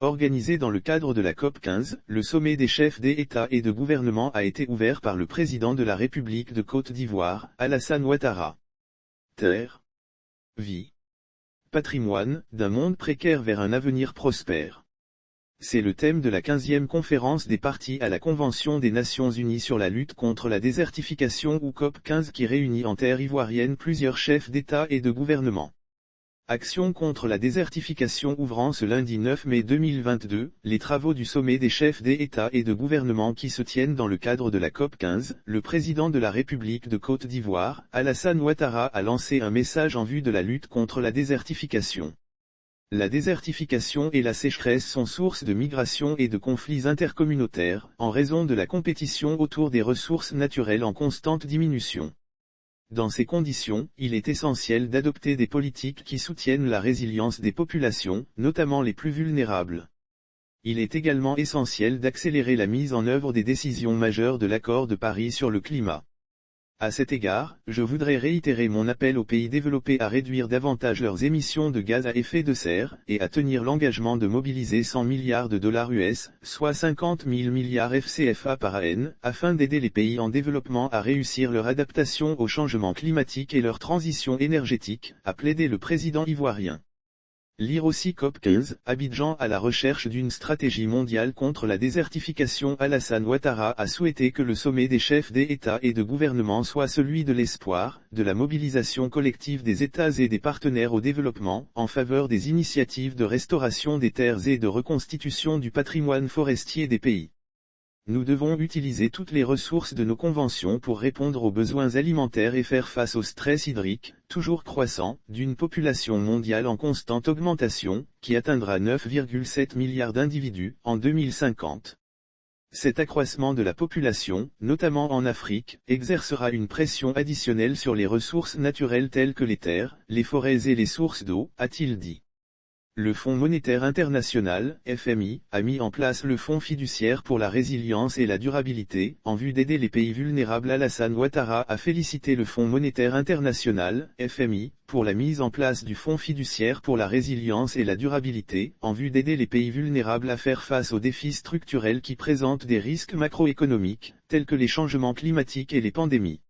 Organisé dans le cadre de la COP 15, le sommet des chefs d'État et de gouvernement a été ouvert par le président de la République de Côte d'Ivoire, Alassane Ouattara. Terre, vie, patrimoine, d'un monde précaire vers un avenir prospère. C'est le thème de la 15e conférence des parties à la Convention des Nations Unies sur la lutte contre la désertification ou COP 15 qui réunit en terre ivoirienne plusieurs chefs d'État et de gouvernement. Action contre la désertification ouvrant ce lundi 9 mai 2022, les travaux du sommet des chefs d'État et de gouvernement qui se tiennent dans le cadre de la COP 15, le président de la République de Côte d'Ivoire, Alassane Ouattara a lancé un message en vue de la lutte contre la désertification. La désertification et la sécheresse sont source de migrations et de conflits intercommunautaires, en raison de la compétition autour des ressources naturelles en constante diminution. Dans ces conditions, il est essentiel d'adopter des politiques qui soutiennent la résilience des populations, notamment les plus vulnérables. Il est également essentiel d'accélérer la mise en œuvre des décisions majeures de l'accord de Paris sur le climat. À cet égard, je voudrais réitérer mon appel aux pays développés à réduire davantage leurs émissions de gaz à effet de serre, et à tenir l'engagement de mobiliser 100 milliards de dollars US, soit 50 000 milliards FCFA par an, afin d'aider les pays en développement à réussir leur adaptation au changement climatique et leur transition énergétique, a plaidé le président ivoirien. Lire aussi COP 15, Abidjan à la recherche d'une stratégie mondiale contre la désertification. Alassane Ouattara a souhaité que le sommet des chefs d'État et de gouvernement soit celui de l'espoir, de la mobilisation collective des États et des partenaires au développement, en faveur des initiatives de restauration des terres et de reconstitution du patrimoine forestier des pays. Nous devons utiliser toutes les ressources de nos conventions pour répondre aux besoins alimentaires et faire face au stress hydrique, toujours croissant, d'une population mondiale en constante augmentation, qui atteindra 9,7 milliards d'individus, en 2050. Cet accroissement de la population, notamment en Afrique, exercera une pression additionnelle sur les ressources naturelles telles que les terres, les forêts et les sources d'eau, a-t-il dit. Le Fonds monétaire international, FMI, a mis en place le Fonds fiduciaire pour la résilience et la durabilité, en vue d'aider les pays vulnérables. Alassane Ouattara a félicité le Fonds monétaire international, FMI, pour la mise en place du Fonds fiduciaire pour la résilience et la durabilité, en vue d'aider les pays vulnérables à faire face aux défis structurels qui présentent des risques macroéconomiques, tels que les changements climatiques et les pandémies.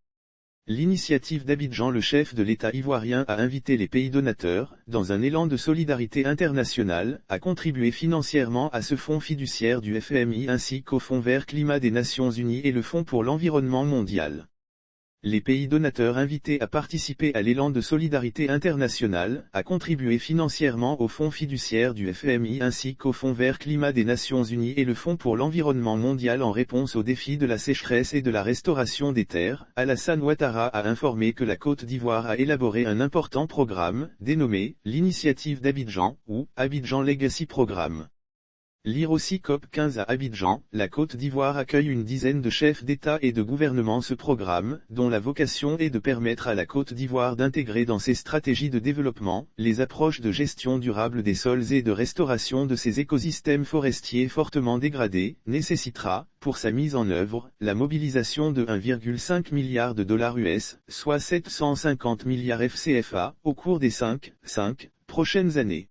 L'initiative d'Abidjan. Le chef de l'État ivoirien a invité les pays donateurs, dans un élan de solidarité internationale, à contribuer financièrement à ce fonds fiduciaire du FMI ainsi qu'au Fonds vert climat des Nations Unies et le Fonds pour l'environnement mondial. Les pays donateurs invités à participer à l'élan de solidarité internationale, à contribuer financièrement au Fonds fiduciaire du FMI ainsi qu'au Fonds vert climat des Nations Unies et le Fonds pour l'environnement mondial en réponse aux défis de la sécheresse et de la restauration des terres. Alassane Ouattara a informé que la Côte d'Ivoire a élaboré un important programme, dénommé « l'Initiative d'Abidjan » ou « Abidjan Legacy Programme ». Lire aussi COP 15 à Abidjan, la Côte d'Ivoire accueille une dizaine de chefs d'État et de gouvernement. Ce programme, dont la vocation est de permettre à la Côte d'Ivoire d'intégrer dans ses stratégies de développement, les approches de gestion durable des sols et de restauration de ces écosystèmes forestiers fortement dégradés, nécessitera, pour sa mise en œuvre, la mobilisation de 1,5 milliard de dollars US, soit 750 milliards FCFA, au cours des 5 prochaines années.